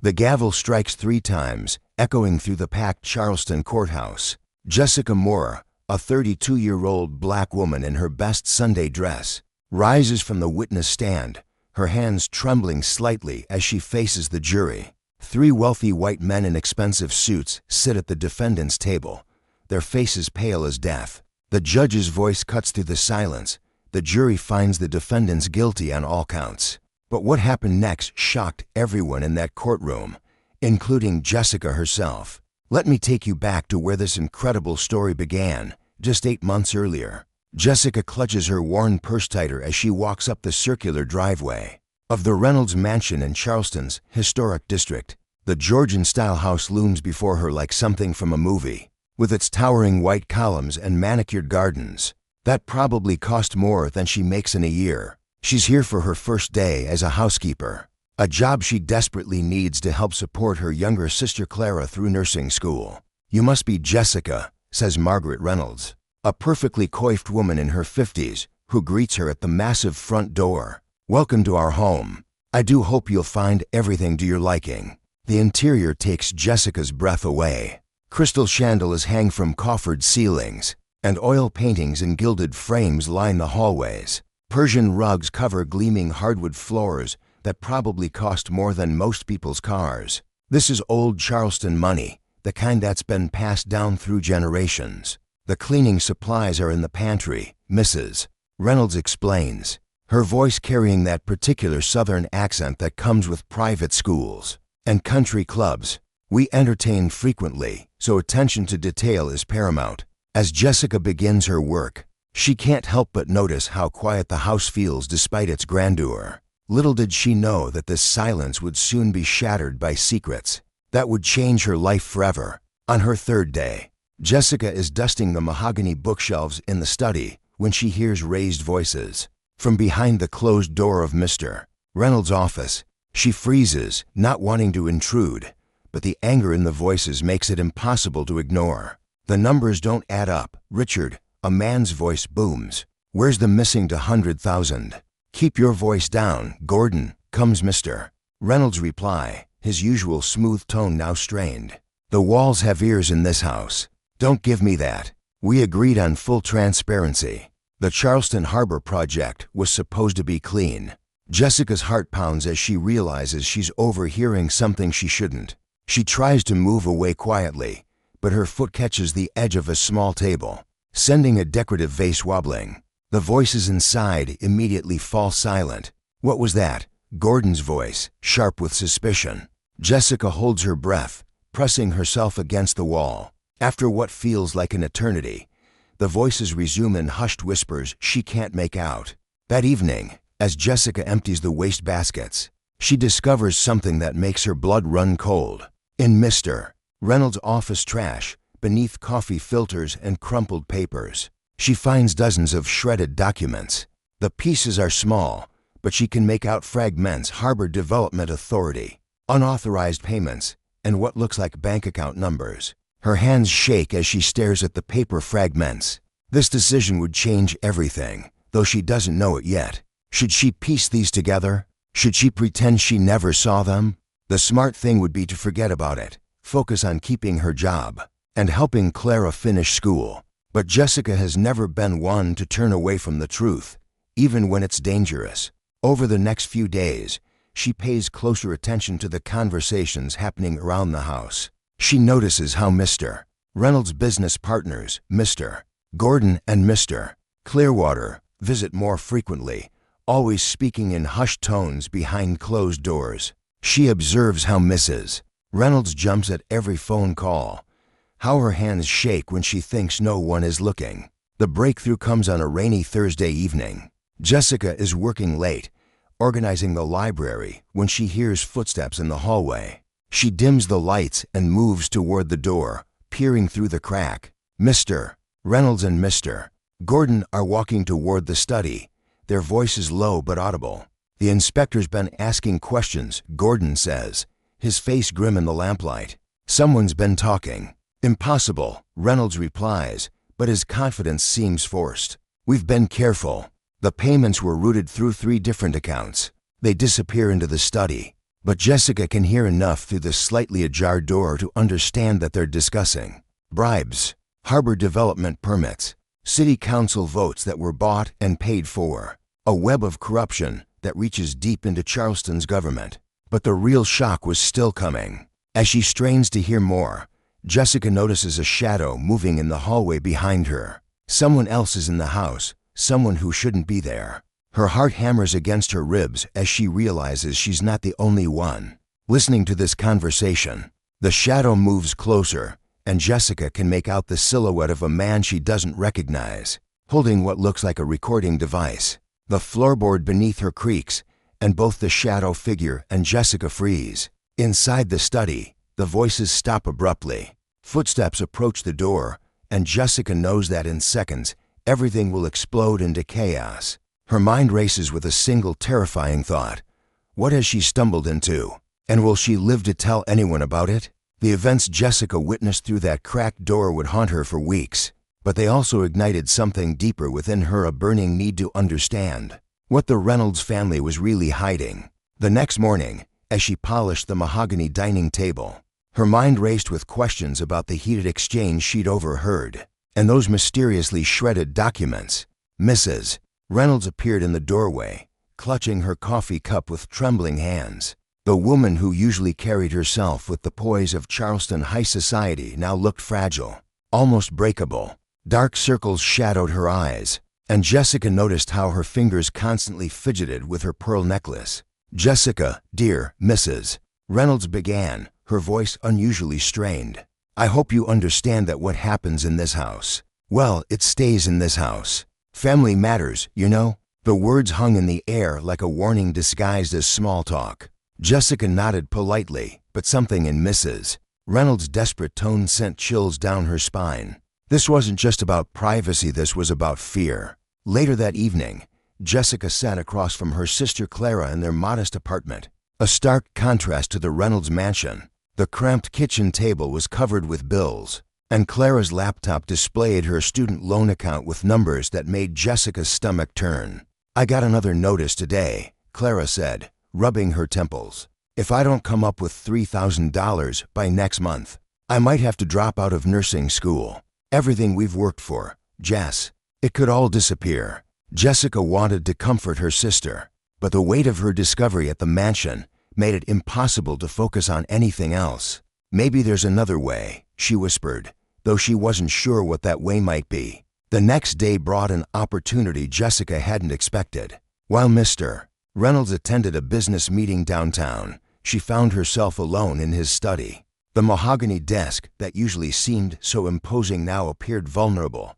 The gavel strikes 3 times, echoing through the packed Charleston courthouse. Jessica Moore, a 32-year-old black woman in her best Sunday dress, rises from the witness stand, her hands trembling slightly as she faces the jury. 3 wealthy white men in expensive suits sit at the defendant's table, their faces pale as death. The judge's voice cuts through the silence. The jury finds the defendants guilty on all counts. But what happened next shocked everyone in that courtroom, including Jessica herself. Let me take you back to where this incredible story began, just 8 months earlier. Jessica clutches her worn purse tighter as she walks up the circular driveway of the Reynolds mansion in Charleston's historic district. The Georgian-style house looms before her like something from a movie, with its towering white columns and manicured gardens. That probably cost more than she makes in a year. She's here for her first day as a housekeeper, a job she desperately needs to help support her younger sister Clara through nursing school. "You must be Jessica," says Margaret Reynolds, a perfectly coiffed woman in her 50s who greets her at the massive front door. "Welcome to our home. I do hope you'll find everything to your liking." The interior takes Jessica's breath away. Crystal chandeliers hang from coffered ceilings, and oil paintings in gilded frames line the hallways. Persian rugs cover gleaming hardwood floors that probably cost more than most people's cars. This is old Charleston money, the kind that's been passed down through generations. "The cleaning supplies are in the pantry," Mrs. Reynolds explains, her voice carrying that particular Southern accent that comes with private schools and country clubs. "We entertain frequently, so attention to detail is paramount." As Jessica begins her work, she can't help but notice how quiet the house feels despite its grandeur. Little did she know that this silence would soon be shattered by secrets that would change her life forever. On her 3rd day, Jessica is dusting the mahogany bookshelves in the study when she hears raised voices from behind the closed door of Mr. Reynolds' office. She freezes, not wanting to intrude, but the anger in the voices makes it impossible to ignore. The numbers don't add up. "Richard," a man's voice booms. "Where's the missing $100,000? "Keep your voice down, Gordon," comes Mr. Reynolds' reply, his usual smooth tone now strained. "The walls have ears in this house. Don't give me that. We agreed on full transparency. The Charleston Harbor project was supposed to be clean." Jessica's heart pounds as she realizes she's overhearing something she shouldn't. She tries to move away quietly, but her foot catches the edge of a small table, sending a decorative vase wobbling. The voices inside immediately fall silent. "What was that?" Gordon's voice, sharp with suspicion. Jessica holds her breath, pressing herself against the wall. After what feels like an eternity, the voices resume in hushed whispers she can't make out. That evening, as Jessica empties the waste baskets, she discovers something that makes her blood run cold. In Mr. Reynolds' office trash, beneath coffee filters and crumpled papers, she finds dozens of shredded documents. The pieces are small, but she can make out fragments: Harbor Development Authority, unauthorized payments, and what looks like bank account numbers. Her hands shake as she stares at the paper fragments. This decision would change everything, though she doesn't know it yet. Should she piece these together? Should she pretend she never saw them? The smart thing would be to forget about it, focus on keeping her job, and helping Clara finish school. But Jessica has never been one to turn away from the truth, even when it's dangerous. Over the next few days, she pays closer attention to the conversations happening around the house. She notices how Mr. Reynolds' business partners, Mr. Gordon and Mr. Clearwater, visit more frequently, always speaking in hushed tones behind closed doors. She observes how Mrs. Reynolds jumps at every phone call, how her hands shake when she thinks no one is looking. The breakthrough comes on a rainy Thursday evening. Jessica is working late, organizing the library, when she hears footsteps in the hallway. She dims the lights and moves toward the door, peering through the crack. Mr. Reynolds and Mr. Gordon are walking toward the study, their voices low but audible. "The inspector's been asking questions," Gordon says, his face grim in the lamplight. "Someone's been talking." "Impossible," Reynolds replies, but his confidence seems forced. "We've been careful. The payments were routed through 3 different accounts. They disappear into the study. but Jessica can hear enough through the slightly ajar door to understand that they're discussing bribes, harbor development permits, city council votes that were bought and paid for, a web of corruption that reaches deep into Charleston's government. But the real shock was still coming. As she strains to hear more, Jessica notices a shadow moving in the hallway behind her. Someone else is in the house, someone who shouldn't be there. Her heart hammers against her ribs as she realizes she's not the only one. Listening to this conversation, the shadow moves closer, and Jessica can make out the silhouette of a man she doesn't recognize, holding what looks like a recording device. The floorboard beneath her creaks, and both the shadow figure and Jessica freeze. Inside the study, the voices stop abruptly. Footsteps approach the door, and Jessica knows that in seconds, everything will explode into chaos. Her mind races with a single terrifying thought. What has she stumbled into? And will she live to tell anyone about it? The events Jessica witnessed through that cracked door would haunt her for weeks, but they also ignited something deeper within her, a burning need to understand what the Reynolds family was really hiding. The next morning, as she polished the mahogany dining table, her mind raced with questions about the heated exchange she'd overheard and those mysteriously shredded documents. Mrs. Reynolds appeared in the doorway, clutching her coffee cup with trembling hands. The woman who usually carried herself with the poise of Charleston high society now looked fragile, almost breakable. Dark circles shadowed her eyes, and Jessica noticed how her fingers constantly fidgeted with her pearl necklace. "Jessica, dear Mrs. Reynolds began, her voice unusually strained. "I hope you understand that what happens in this house, well, it stays in this house. Family matters, you know." The words hung in the air like a warning disguised as small talk. Jessica nodded politely, but something in Mrs. Reynolds' desperate tone sent chills down her spine. This wasn't just about privacy, this was about fear. Later that evening, Jessica sat across from her sister Clara in their modest apartment, a stark contrast to the Reynolds mansion. The cramped kitchen table was covered with bills, and Clara's laptop displayed her student loan account with numbers that made Jessica's stomach turn. "I got another notice today," Clara said, rubbing her temples. "If I don't come up with $3,000 by next month, I might have to drop out of nursing school. Everything we've worked for, Jess, it could all disappear." Jessica wanted to comfort her sister, but the weight of her discovery at the mansion made it impossible to focus on anything else. "Maybe there's another way," she whispered, though she wasn't sure what that way might be. The next day brought an opportunity Jessica hadn't expected. While Mr. Reynolds attended a business meeting downtown, she found herself alone in his study. The mahogany desk that usually seemed so imposing now appeared vulnerable,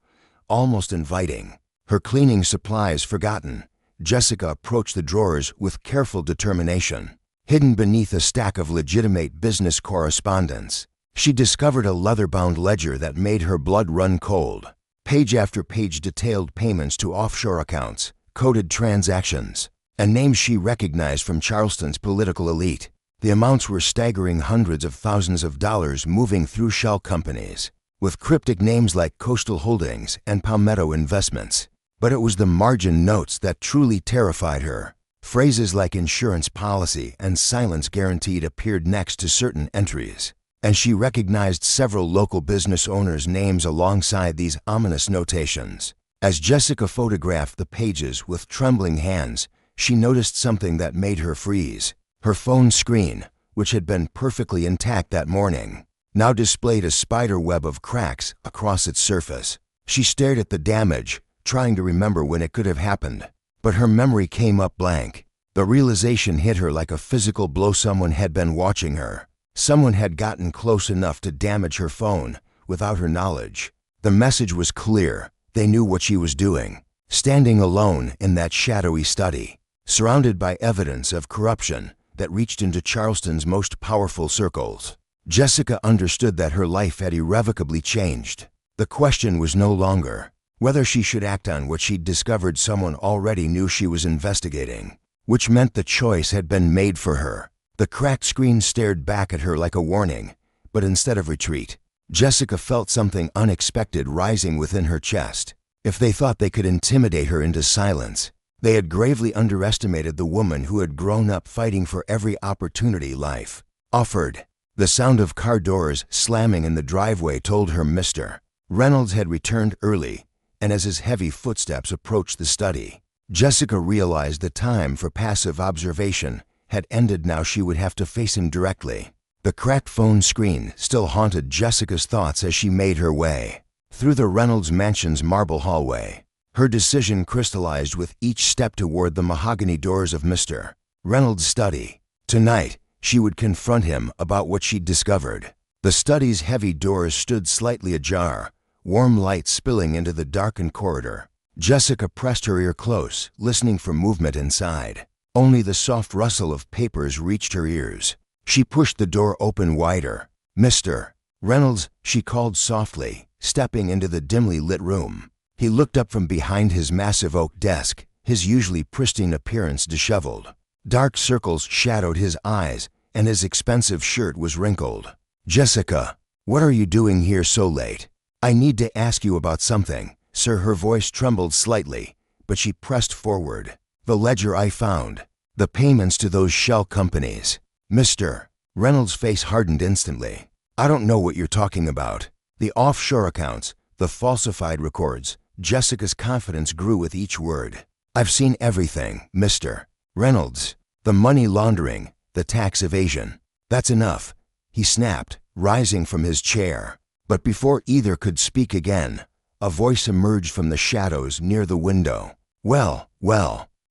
almost inviting. Her cleaning supplies forgotten, Jessica approached the drawers with careful determination. Hidden beneath a stack of legitimate business correspondence, she discovered a leather-bound ledger that made her blood run cold. Page after page detailed payments to offshore accounts, coded transactions, and names she recognized from Charleston's political elite. The amounts were staggering, hundreds of thousands of dollars moving through shell companies, with cryptic names like Coastal Holdings and Palmetto Investments. But it was the margin notes that truly terrified her. Phrases like insurance policy and silence guaranteed appeared next to certain entries, and she recognized several local business owners' names alongside these ominous notations. As Jessica photographed the pages with trembling hands, she noticed something that made her freeze. Her phone screen, which had been perfectly intact that morning, now displayed a spider web of cracks across its surface. She stared at the damage, trying to remember when it could have happened, but her memory came up blank. The realization hit her like a physical blow. Someone had been watching her. Someone had gotten close enough to damage her phone without her knowledge. The message was clear. They knew what she was doing. Standing alone in that shadowy study, surrounded by evidence of corruption that reached into Charleston's most powerful circles, Jessica understood that her life had irrevocably changed. The question was no longer whether she should act on what she'd discovered. Someone already knew she was investigating, which meant the choice had been made for her. The cracked screen stared back at her like a warning, but instead of retreat, Jessica felt something unexpected rising within her chest. If they thought they could intimidate her into silence, They had gravely underestimated the woman who had grown up fighting for every opportunity life offered. The sound of car doors slamming in the driveway told her Mr. Reynolds had returned early, and as his heavy footsteps approached the study, Jessica realized the time for passive observation had ended. Now she would have to face him directly. The cracked phone screen still haunted Jessica's thoughts as she made her way through the Reynolds mansion's marble hallway. Her decision crystallized with each step toward the mahogany doors of Mr. Reynolds' study. Tonight, she would confront him about what she'd discovered. The study's heavy doors stood slightly ajar, warm light spilling into the darkened corridor. Jessica pressed her ear close, listening for movement inside. Only the soft rustle of papers reached her ears. She pushed the door open wider. "Mr. Reynolds," she called softly, stepping into the dimly lit room. He looked up from behind his massive oak desk, his usually pristine appearance disheveled. Dark circles shadowed his eyes, and his expensive shirt was wrinkled. "Jessica, what are you doing here so late? I need to ask you about something, sir." Her voice trembled slightly, but she pressed forward. "The ledger I found. The payments to those shell companies." Mr. Reynolds' face hardened instantly. "I don't know what you're talking about. The offshore accounts, the falsified records." Jessica's confidence grew with each word. "I've seen everything, Mr. Reynolds. The money laundering, the tax evasion." "That's enough," he snapped, rising from his chair. But before either could speak again, a voice emerged from the shadows near the window. Well,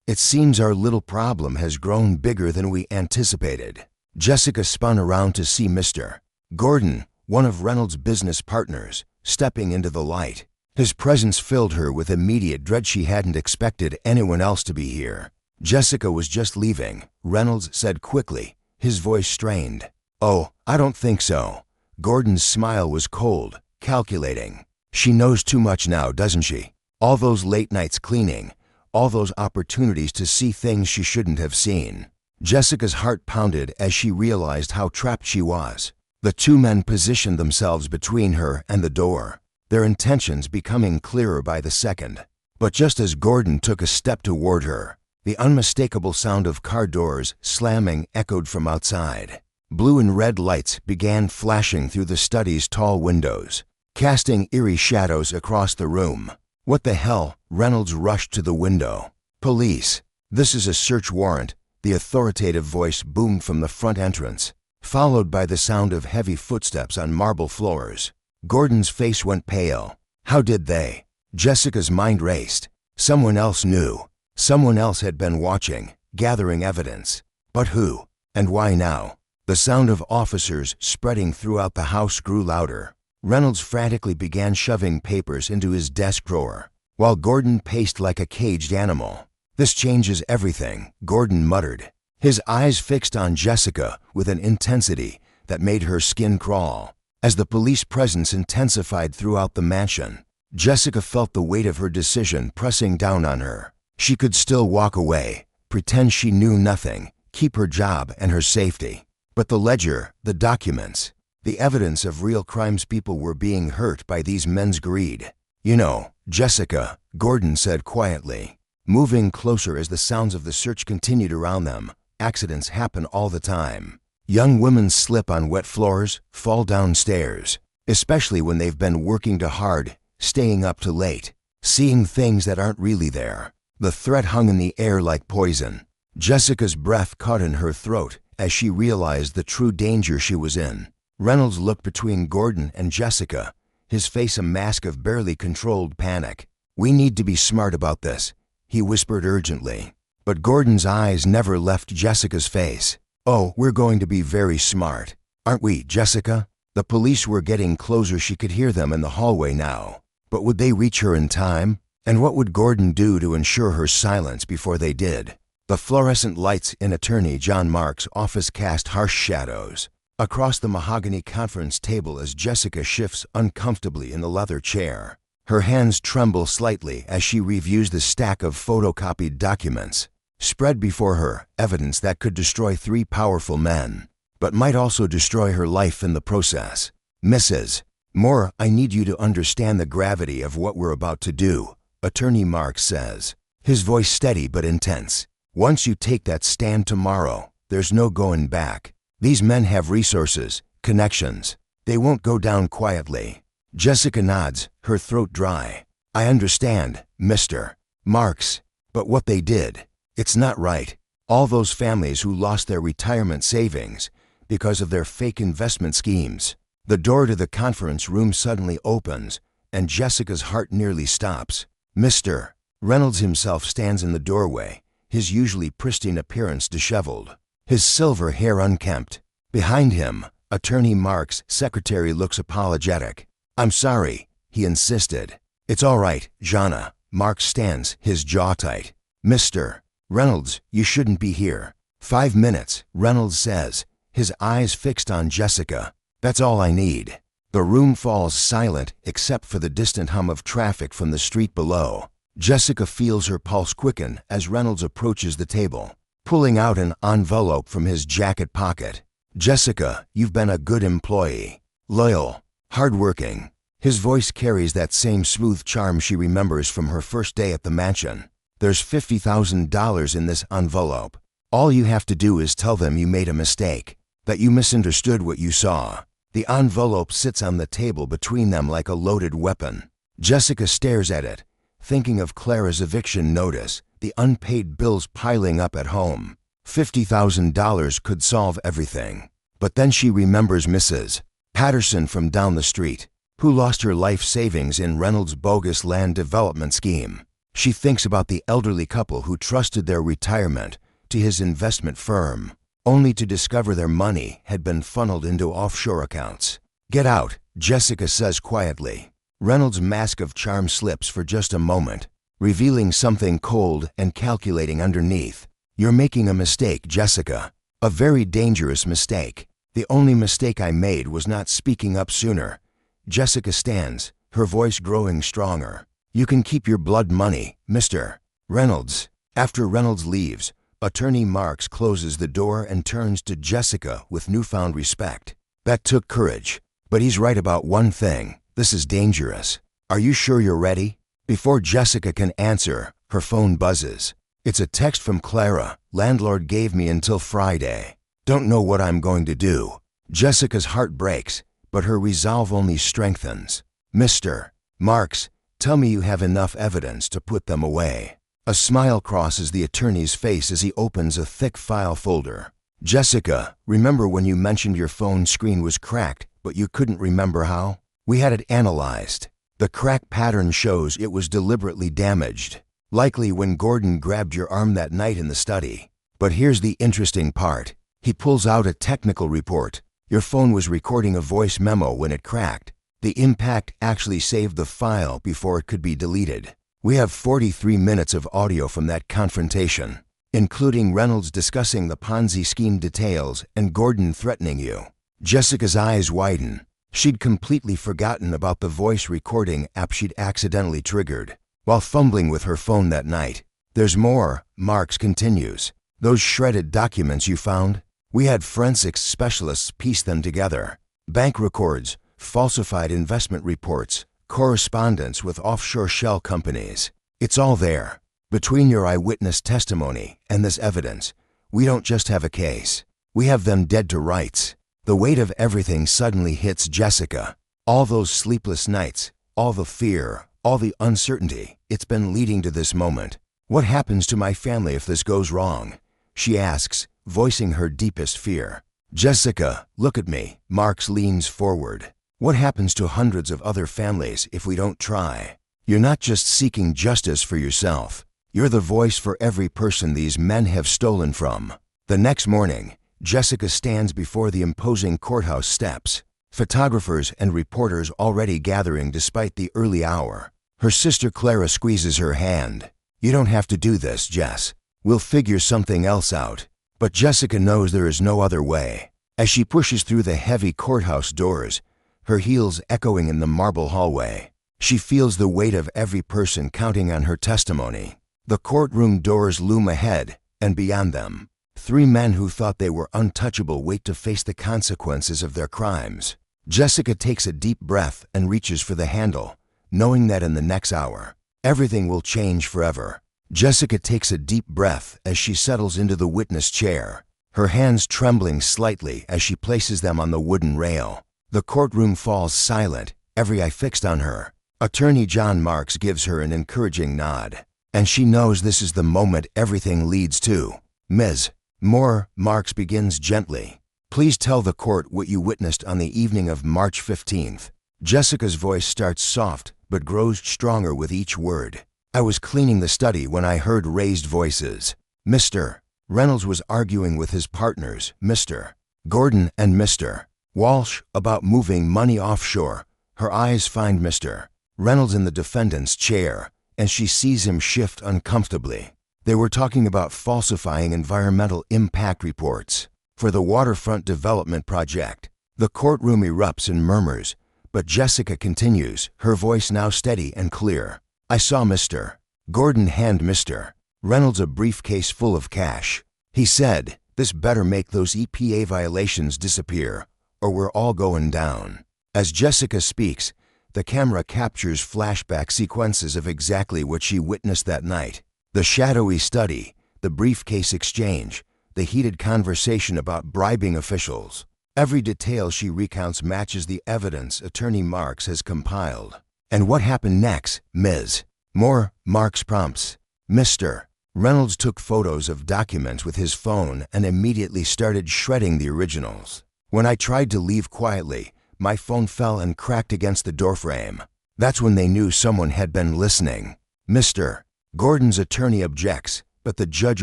it seems our little problem has grown bigger than we anticipated." Jessica spun around to see Mr. Gordon, one of Reynolds' business partners, stepping into the light. His presence filled her with immediate dread. She hadn't expected anyone else to be here. "Jessica was just leaving," Reynolds said quickly, his voice strained. "Oh, I don't think so." Gordon's smile was cold, calculating. "She knows too much now, doesn't she? All those late nights cleaning, all those opportunities to see things she shouldn't have seen." Jessica's heart pounded as she realized how trapped she was. The two men positioned themselves between her and the door, their intentions becoming clearer by the second. But just as Gordon took a step toward her, the unmistakable sound of car doors slamming echoed from outside. Blue and red lights began flashing through the study's tall windows, casting eerie shadows across the room. "What the hell?" Reynolds rushed to the window. "Police. This is a search warrant," the authoritative voice boomed from the front entrance, followed by the sound of heavy footsteps on marble floors. Gordon's face went pale. How did they? Jessica's mind raced. Someone else knew. Someone else had been watching, gathering evidence. But who? And why now? The sound of officers spreading throughout the house grew louder. Reynolds frantically began shoving papers into his desk drawer, while Gordon paced like a caged animal. "This changes everything," Gordon muttered, his eyes fixed on Jessica with an intensity that made her skin crawl. As the police presence intensified throughout the mansion, Jessica felt the weight of her decision pressing down on her. She could still walk away, pretend she knew nothing, keep her job and her safety. But the ledger, the documents, the evidence of real crimes, people were being hurt by these men's greed. "You know, Jessica," Gordon said quietly, moving closer as the sounds of the search continued around them, "accidents happen all the time. Young women slip on wet floors, fall down stairs, especially when they've been working too hard, staying up too late, seeing things that aren't really there." The threat hung in the air like poison. Jessica's breath caught in her throat as she realized the true danger she was in. Reynolds looked between Gordon and Jessica, his face a mask of barely controlled panic. "We need to be smart about this," he whispered urgently. But Gordon's eyes never left Jessica's face. "Oh, we're going to be very smart, aren't we, Jessica?" The police were getting closer. She could hear them in the hallway now. But would they reach her in time? And what would Gordon do to ensure her silence before they did? The fluorescent lights in Attorney John Mark's office cast harsh shadows across the mahogany conference table as Jessica shifts uncomfortably in the leather chair. Her hands tremble slightly as she reviews the stack of photocopied documents spread before her, evidence that could destroy three powerful men, but might also destroy her life in the process. "Mrs. Moore, I need you to understand the gravity of what we're about to do," Attorney Mark says, his voice steady but intense. "Once you take that stand tomorrow, there's no going back. These men have resources, connections. They won't go down quietly." Jessica nods, her throat dry. "I understand, Mr. Marks, but what they did, it's not right. All those families who lost their retirement savings because of their fake investment schemes." The door to the conference room suddenly opens, and Jessica's heart nearly stops. Mr. Reynolds himself stands in the doorway, his usually pristine appearance disheveled, his silver hair unkempt. Behind him, Attorney Marks' secretary looks apologetic. "I'm sorry," he insisted. "It's all right, Jana." Marks stands, his jaw tight. "Mr. Reynolds, you shouldn't be here." "5 minutes," Reynolds says, his eyes fixed on Jessica. "That's all I need." The room falls silent except for the distant hum of traffic from the street below. Jessica feels her pulse quicken as Reynolds approaches the table, pulling out an envelope from his jacket pocket. "Jessica, you've been a good employee. Loyal, hardworking." His voice carries that same smooth charm she remembers from her first day at the mansion. "There's $50,000 in this envelope. All you have to do is tell them you made a mistake, that you misunderstood what you saw." The envelope sits on the table between them like a loaded weapon. Jessica stares at it, thinking of Clara's eviction notice, the unpaid bills piling up at home. $50,000 could solve everything. But then she remembers Mrs. Patterson from down the street, who lost her life savings in Reynolds' bogus land development scheme. She thinks about the elderly couple who trusted their retirement to his investment firm, only to discover their money had been funneled into offshore accounts. "Get out," Jessica says quietly. Reynolds' mask of charm slips for just a moment, revealing something cold and calculating underneath. "You're making a mistake, Jessica. A very dangerous mistake. The only mistake I made was not speaking up sooner." Jessica stands, her voice growing stronger. "You can keep your blood money, Mr. Reynolds." After Reynolds leaves, Attorney Marks closes the door and turns to Jessica with newfound respect. "That took courage, but he's right about one thing. This is dangerous. Are you sure you're ready?" Before Jessica can answer, her phone buzzes. It's a text from Clara. "Landlord gave me until Friday. Don't know what I'm going to do." Jessica's heart breaks, but her resolve only strengthens. "Mr. Marks, tell me you have enough evidence to put them away." A smile crosses the attorney's face as he opens a thick file folder. "Jessica, remember when you mentioned your phone screen was cracked, but you couldn't remember how? We had it analyzed. The crack pattern shows it was deliberately damaged, likely when Gordon grabbed your arm that night in the study. But here's the interesting part." He pulls out a technical report. "Your phone was recording a voice memo when it cracked. The impact actually saved the file before it could be deleted. We have 43 minutes of audio from that confrontation, including Reynolds discussing the Ponzi scheme details and Gordon threatening you." Jessica's eyes widen. She'd completely forgotten about the voice recording app she'd accidentally triggered while fumbling with her phone that night. "There's more," Marks continues. "Those shredded documents you found? We had forensics specialists piece them together. Bank records, falsified investment reports, correspondence with offshore shell companies. It's all there. Between your eyewitness testimony and this evidence, we don't just have a case. We have them dead to rights." The weight of everything suddenly hits Jessica. All those sleepless nights, all the fear, all the uncertainty, it's been leading to this moment. "What happens to my family if this goes wrong?" she asks, voicing her deepest fear. "Jessica, look at me." Marks leans forward. "What happens to hundreds of other families if we don't try? You're not just seeking justice for yourself. You're the voice for every person these men have stolen from." The next morning, Jessica stands before the imposing courthouse steps, photographers and reporters already gathering despite the early hour. Her sister Clara squeezes her hand. "You don't have to do this, Jess. We'll figure something else out." But Jessica knows there is no other way. As she pushes through the heavy courthouse doors, her heels echoing in the marble hallway, she feels the weight of every person counting on her testimony. The courtroom doors loom ahead, and beyond them, 3 men who thought they were untouchable wait to face the consequences of their crimes. Jessica takes a deep breath and reaches for the handle, knowing that in the next hour, everything will change forever. Jessica takes a deep breath as she settles into the witness chair, her hands trembling slightly as she places them on the wooden rail. The courtroom falls silent, every eye fixed on her. Attorney John Marks gives her an encouraging nod, and she knows this is the moment everything leads to. Ms. Moore, Marks begins gently. Please tell the court what you witnessed on the evening of March 15th. Jessica's voice starts soft but grows stronger with each word. I was cleaning the study when I heard raised voices. Mr. Reynolds was arguing with his partners, Mr. Gordon and Mr. Walsh, about moving money offshore. Her eyes find Mr. Reynolds in the defendant's chair, and she sees him shift uncomfortably. They were talking about falsifying environmental impact reports for the waterfront development project. The courtroom erupts in murmurs, but Jessica continues, her voice now steady and clear. I saw Mr. Gordon hand Mr. Reynolds a briefcase full of cash. He said, "This better make those EPA violations disappear, or we're all going down." As Jessica speaks, the camera captures flashback sequences of exactly what she witnessed that night. The shadowy study, the briefcase exchange, the heated conversation about bribing officials. Every detail she recounts matches the evidence Attorney Marks has compiled. And what happened next, Ms. Moore? Marks prompts. Mr. Reynolds took photos of documents with his phone and immediately started shredding the originals. When I tried to leave quietly, my phone fell and cracked against the doorframe. That's when they knew someone had been listening. Mr. Gordon's attorney objects, but the judge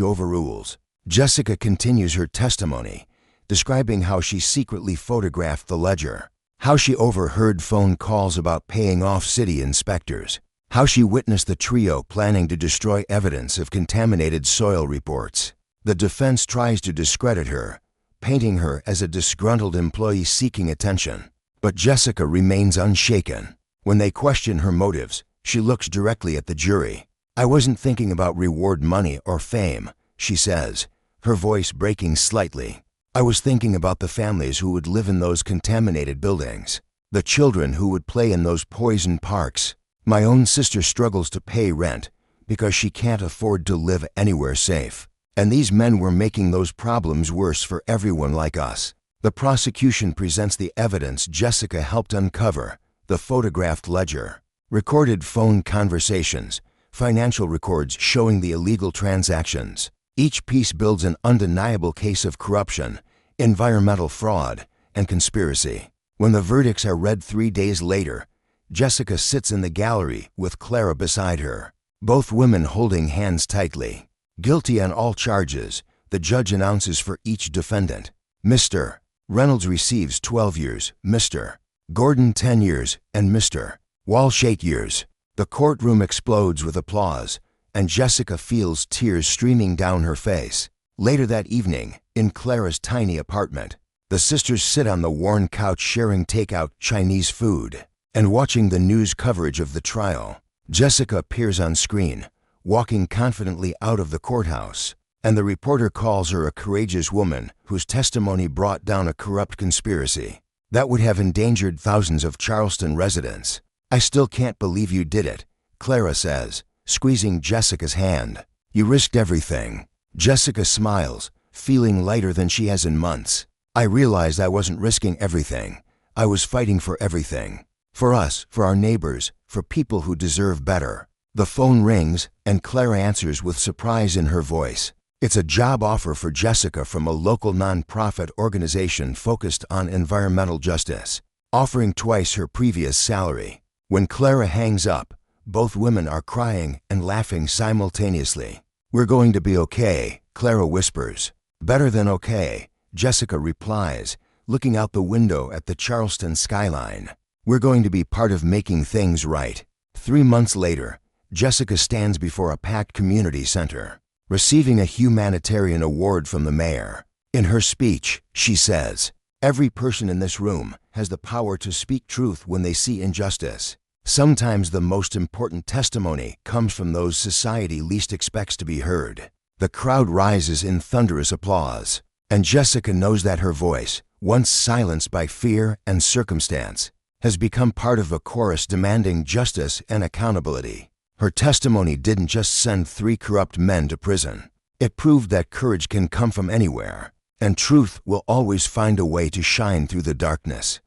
overrules. Jessica continues her testimony, describing how she secretly photographed the ledger, how she overheard phone calls about paying off city inspectors, how she witnessed the trio planning to destroy evidence of contaminated soil reports. The defense tries to discredit her, painting her as a disgruntled employee seeking attention. But Jessica remains unshaken. When they question her motives, she looks directly at the jury. I wasn't thinking about reward money or fame, she says, her voice breaking slightly. I was thinking about the families who would live in those contaminated buildings, the children who would play in those poisoned parks. My own sister struggles to pay rent because she can't afford to live anywhere safe. And these men were making those problems worse for everyone like us. The prosecution presents the evidence Jessica helped uncover, the photographed ledger, recorded phone conversations, financial records showing the illegal transactions. Each piece builds an undeniable case of corruption, environmental fraud, and conspiracy. When the verdicts are read 3 days later, Jessica sits in the gallery with Clara beside her, both women holding hands tightly. Guilty on all charges, the judge announces for each defendant. Mr. Reynolds receives 12 years, Mr. Gordon 10 years, and Mr. Walsh 8 years. The courtroom explodes with applause, and Jessica feels tears streaming down her face. Later that evening, in Clara's tiny apartment, the sisters sit on the worn couch sharing takeout Chinese food and watching the news coverage of the trial. Jessica appears on screen, walking confidently out of the courthouse, and the reporter calls her a courageous woman whose testimony brought down a corrupt conspiracy that would have endangered thousands of Charleston residents. I still can't believe you did it, Clara says, squeezing Jessica's hand. You risked everything. Jessica smiles, feeling lighter than she has in months. I realized I wasn't risking everything. I was fighting for everything. For us, for our neighbors, for people who deserve better. The phone rings, and Clara answers with surprise in her voice. It's a job offer for Jessica from a local nonprofit organization focused on environmental justice, offering twice her previous salary. When Clara hangs up, both women are crying and laughing simultaneously. We're going to be okay, Clara whispers. Better than okay, Jessica replies, looking out the window at the Charleston skyline. We're going to be part of making things right. 3 months later, Jessica stands before a packed community center, receiving a humanitarian award from the mayor. In her speech, she says, "Every person in this room has the power to speak truth when they see injustice. Sometimes the most important testimony comes from those society least expects to be heard." The crowd rises in thunderous applause, and Jessica knows that her voice, once silenced by fear and circumstance, has become part of a chorus demanding justice and accountability. Her testimony didn't just send 3 corrupt men to prison. It proved that courage can come from anywhere, and truth will always find a way to shine through the darkness.